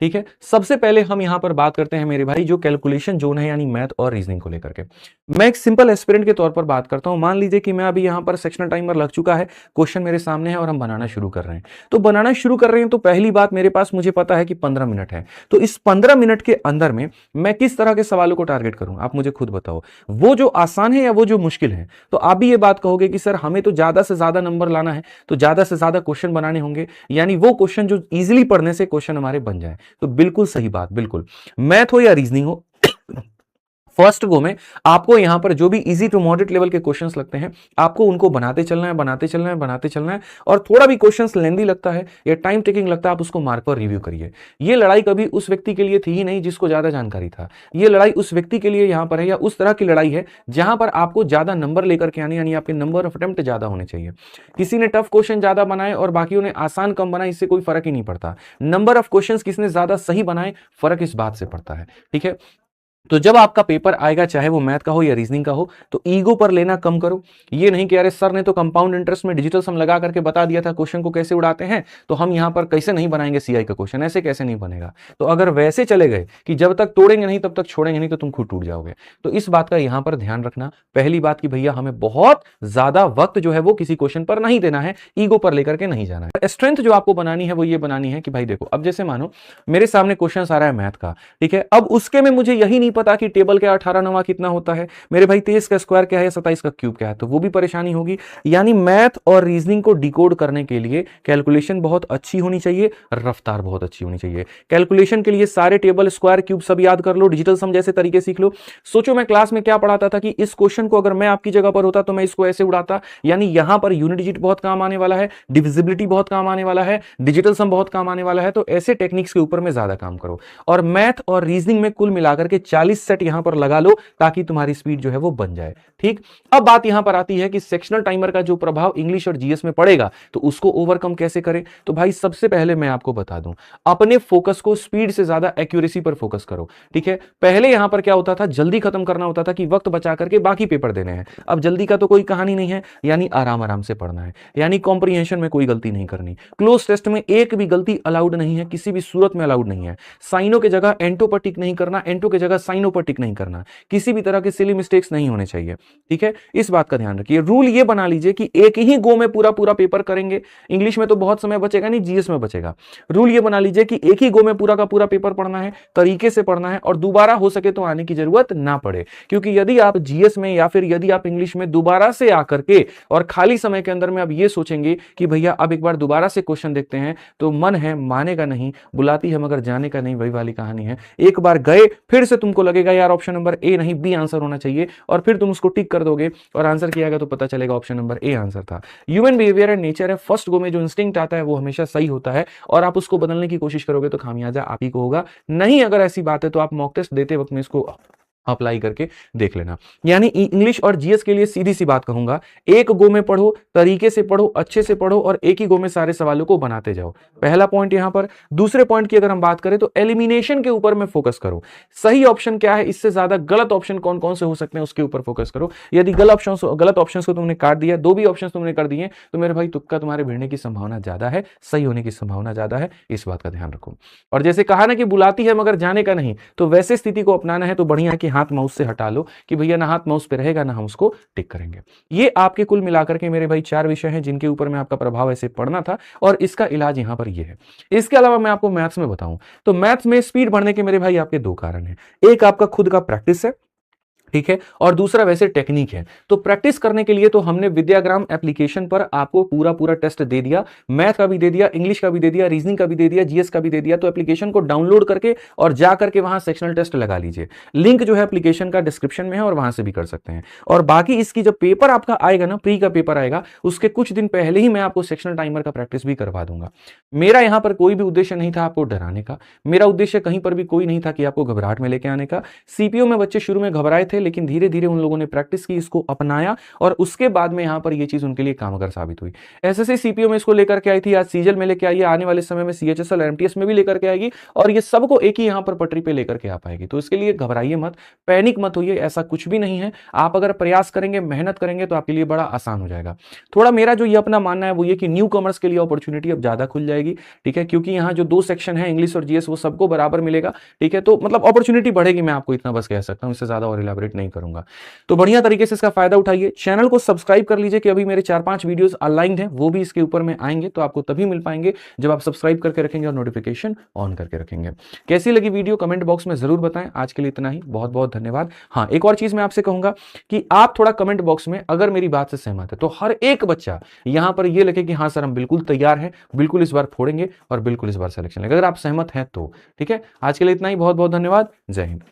ठीक है, सबसे पहले हम यहां पर बात करते हैं मेरे भाई जो कैलकुलेशन जोन है यानी मैथ और रीजनिंग को लेकर के। मैं एक सिंपल एस्पिरेंट के तौर पर बात करता हूं। मान लीजिए कि मैं अभी यहां पर सेक्शनल टाइमर लग चुका है, क्वेश्चन मेरे सामने है और हम बनाना शुरू कर रहे हैं। तो बनाना शुरू कर रहे हैं तो पहली बात मेरे पास मुझे पता है कि 15 मिनट है। तो इस 15 मिनट के अंदर में मैं किस तरह के सवालों को टारगेट करूं, आप मुझे खुद बताओ, वो जो आसान है या वो जो मुश्किल है। तो आप भी ये बात कहोगे कि सर हमें तो ज्यादा से ज्यादा नंबर लाना है, तो ज्यादा से ज्यादा क्वेश्चन बनाने होंगे, यानी वो क्वेश्चन जो इजीली पढ़ने से क्वेश्चन हमारे बन जाए। तो बिल्कुल सही बात, बिल्कुल मैथ हो या रीजनिंग हो, फर्स्ट गो में आपको यहां पर जो भी इजी टू मॉडरेट लेवल के क्वेश्चंस लगते हैं आपको उनको बनाते चलना है, बनाते चलना है, बनाते चलना है। और थोड़ा भी क्वेश्चंस लेंदी लगता है या टाइम टेकिंग लगता है आप उसको मार्क पर रिव्यू करिए। ये लड़ाई कभी उस व्यक्ति के लिए थी ही नहीं जिसको ज्यादा जानकारी था, ये लड़ाई उस व्यक्ति के लिए यहां पर है या उस तरह की लड़ाई है जहां पर आपको ज्यादा नंबर लेकर के आने, यानी आपके नंबर ऑफ अटेम्प्ट ज्यादा होने चाहिए। किसी ने टफ क्वेश्चन ज्यादा बनाए और बाकियों ने आसान कम बनाए, इससे कोई फर्क ही नहीं पड़ता। नंबर ऑफ क्वेश्चंस किसने ज्यादा सही बनाए, फर्क इस बात से पड़ता है। ठीक है, तो जब आपका पेपर आएगा चाहे वो मैथ का हो या रीजनिंग का हो, तो ईगो पर लेना कम करो। ये नहीं कि अरे सर ने तो कंपाउंड इंटरेस्ट में डिजिटल सम लगा करके बता दिया था क्वेश्चन को कैसे उड़ाते हैं, तो हम यहां पर कैसे नहीं बनाएंगे सीआई का क्वेश्चन, ऐसे कैसे नहीं बनेगा। तो अगर वैसे चले गए कि जब तक तोड़ेंगे नहीं तब तक छोड़ेंगे नहीं, तो तुम खुद टूट जाओगे। तो इस बात का यहां पर ध्यान रखना। पहली बात कि भैया हमें बहुत ज्यादा वक्त जो है वो किसी क्वेश्चन पर नहीं देना है, ईगो पर लेकर के नहीं जाना है। स्ट्रेंथ जो आपको बनानी है वो ये बनानी है कि भाई देखो, अब जैसे मानो मेरे सामने क्वेश्चन आ रहा है मैथ का, ठीक है, अब उसके में मुझे यही नहीं पता कि टेबल के 18 9 कितना होता है, मेरे भाई 23 का स्क्वायर क्या है, 27 का क्यूब क्या है, तो वो भी परेशानी होगी। यानी मैथ और रीजनिंग को डिकोड करने के लिए कैलकुलेशन बहुत अच्छी होनी चाहिए, रफ्तार बहुत अच्छी होनी चाहिए। कैलकुलेशन के लिए सारे टेबल स्क्वायर क्यूब सब याद कर लो, डिजिटल सम जैसे तरीके सीख लो। सोचो मैं क्लास में क्या पढ़ाता था कि इस क्वेश्चन को अगर मैं आपकी जगह पर होता तो मैं इसको ऐसे उड़ाता। यानी यहां पर यूनिट डिजिट बहुत काम आने वाला है, डिविजिबिलिटी बहुत काम आने वाला है, डिजिटल सम बहुत काम आने वाला है। तो ऐसे टेक्निक्स के ऊपर में ज्यादा काम करो और मैथ और रीजनिंग में कुल मिलाकर के 40 सेट यहां पर लगा लो ताकि तुम्हारी स्पीड जो है वो बन जाए। ठीक, अब बात यहां पर आती है कि सेक्शनल टाइमर का जो प्रभाव इंग्लिश और जीएस में पड़ेगा तो उसको ओवरकम कैसे करें। तो भाई सबसे पहले मैं आपको बता दूं, अपने फोकस को स्पीड से ज्यादा एक्यूरेसी पर फोकस करो। ठीक है, पहले यहां पर क्या होता था, जल्दी खत्म करना होता था कि वक्त बचा करके बाकी पेपर देने हैं। अब जल्दी का तो कोई कहानी नहीं है, यानी आराम आराम से पढ़ना है, यानी कॉम्प्रिहेंशन में कोई गलती नहीं करनी, क्लोज टेस्ट में एक भी गलती अलाउड नहीं है, किसी भी सूरत में अलाउड नहीं है। साइनों की जगह एंटो पर टिक नहीं करना, एंटो की जगह साइनों पर टिक नहीं करना, किसी भी तरह के सिली मिस्टेक्स नहीं होने चाहिए। ठीक है, इस बात का ध्यान रखिए। रूल ये बना लीजिए कि एक ही गो में पूरा पूरा पेपर करेंगे। इंग्लिश में तो बहुत समय बचेगा नहीं, जीएस में बचेगा। रूल ये बना लीजिए कि एक ही गो में पूरा का पूरा पेपर पढ़ना है, तरीके से पढ़ना है और दोबारा हो सके तो आने की जरूरत ना पड़े। क्योंकि यदि आप जीएस में या फिर यदि आप इंग्लिश में दोबारा से आकर के और खाली समय के अंदर में आप ये सोचेंगे कि भैया अब एक बार दोबारा से क्वेश्चन देखते हैं, तो मन है मानेगा नहीं, बुलाती है मगर जाने का नहीं, वही वाली कहानी है। एक बार गए फिर से तुमको लगेगा यार ऑप्शन नंबर ए नहीं बी आंसर होना चाहिए, और फिर तुम उसको टिक कर दोगे और आंसर किया गया तो पता चलेगा ऑप्शन नंबर ए आंसर था। ह्यूमन बिहेवियर एंड नेचर है, फर्स्ट गो में जो इंस्टिंक्ट आता है वो हमेशा सही होता है और आप उसको बदलने की कोशिश करोगे तो खामियाजा आप ही को होगा। नहीं अगर ऐसी बात है तो आप मॉक टेस्ट देते वक्त में इसको अप्लाई करके देख लेना। यानी इंग्लिश और जीएस के लिए सीधी सी बात कहूंगा, एक गो में पढ़ो, तरीके से पढ़ो, अच्छे से पढ़ो और एक ही गो में सारे सवालों को बनाते जाओ। पहला पॉइंट यहां पर। दूसरे पॉइंट की अगर हम बात करें तो एलिमिनेशन के ऊपर में फोकस करो। सही ऑप्शन क्या है, इससे ज्यादा गलत ऑप्शन कौन कौन से हो सकते हैं उसके ऊपर फोकस करो। यदि गलत ऑप्शन को तुमने काट दिया, दो भी ऑप्शन तुमने कर दिए, तो मेरे भाई तुक्का तुम्हारे भिड़ने की संभावना ज्यादा है, सही होने की संभावना ज्यादा है। इस बात का ध्यान रखो। और जैसे कहा ना कि बुलाती है मगर जाने का नहीं, तो वैसे स्थिति को अपनाना है तो बढ़िया है कि हाथ माउस से हटा लो कि भैया ना हाथ माउस पे रहेगा ना हम उसको टिक करेंगे। ये आपके कुल मिलाकर के मेरे भाई 4 विषय हैं जिनके ऊपर में आपका प्रभाव ऐसे पढ़ना था और इसका इलाज यहां पर ये है। इसके अलावा मैं आपको मैथ्स में बताऊं तो मैथ्स में स्पीड बढ़ने के मेरे भाई आपके 2 कारण हैं। एक आपका खुद का प्रैक्टिस है, ठीक है, और दूसरा वैसे टेक्निक है। तो प्रैक्टिस करने के लिए तो हमने विद्याग्राम एप्लीकेशन पर आपको पूरा पूरा टेस्ट दे दिया, मैथ का भी दे दिया, इंग्लिश का भी दे दिया, रीजनिंग का भी दे दिया, जीएस का भी दे दिया। तो एप्लीकेशन को डाउनलोड करके और जा करके वहां सेक्शनल टेस्ट लगा लीजिए। लिंक जो है एप्लीकेशन का डिस्क्रिप्शन में है और वहां से भी कर सकते हैं। और बाकी इसकी जब पेपर आपका आएगा ना, प्री का पेपर आएगा, उसके कुछ दिन पहले ही मैं आपको सेक्शनल टाइमर का प्रैक्टिस भी करवा दूंगा। मेरा यहां पर कोई भी उद्देश्य नहीं था आपको डराने का, मेरा उद्देश्य कहीं पर भी कोई नहीं था कि आपको घबराहट में लेके आने का। सीपीओ में बच्चे शुरू में घबराए थे, लेकिन धीरे धीरे उन लोगों ने प्रैक्टिस की, इसको अपनाया और उसके बाद में यहाँ पर ये चीज उनके लिए कामगार साबित हुई। एसएससी सीपीओ में इसको लेकर के आई थी, आज सीजल में लेकर आई है, आने वाले समय में सीएचएसएल एमटीएस में भी लेकर के आएगी और ये सबको एक ही यहाँ पर पटरी पे लेकर के आ पाएगी। तो इसके लिए घबराइए मत, पैनिक मत होइए, ऐसा कुछ भी नहीं है। आप अगर प्रयास करेंगे, मेहनत करेंगे तो आपके लिए बड़ा आसान हो जाएगा। थोड़ा मेरा जो ये अपना मानना है वो ये कि न्यू कमर्स के लिए अपॉर्चुनिटी अब ज्यादा खुल जाएगी, ठीक है, क्योंकि यहाँ जो 2 सेक्शन है इंग्लिश और जीएस वो सबको बराबर मिलेगा, ठीक है, तो मतलब अपॉर्चुनिटी बढ़ेगी। मैं आपको इतना बस कह सकता हूं, इससे ज्यादा और इलेबोरेट नहीं करूंगा। तो बढ़िया तरीके से इसका फायदा उठाइए, चैनल को सब्सक्राइब कर लीजिए कि अभी मेरे 4-5 वीडियोस अलाइंड हैं, वो भी इसके ऊपर में आएंगे, तो आपको तभी मिल पाएंगे जब आप सब्सक्राइब करके रखेंगे और नोटिफिकेशन ऑन करके रखेंगे। कैसी लगी वीडियो कमेंट बॉक्स में जरूर बताएं। आज के लिए इतना ही, बहुत बहुत धन्यवाद। हाँ, एक और चीज मैं आपसे कहूंगा कि आप थोड़ा कमेंट बॉक्स में अगर मेरी बात से सहमत है तो हर एक बच्चा यहां पर यह लिखे कि हाँ सर हम बिल्कुल तैयार हैं, बिल्कुल इस बार फोड़ेंगे और बिल्कुल इस बार सिलेक्शन लेंगे, अगर आप सहमत हैं तो। ठीक है, आज के लिए इतना ही, बहुत बहुत धन्यवाद, जय हिंद।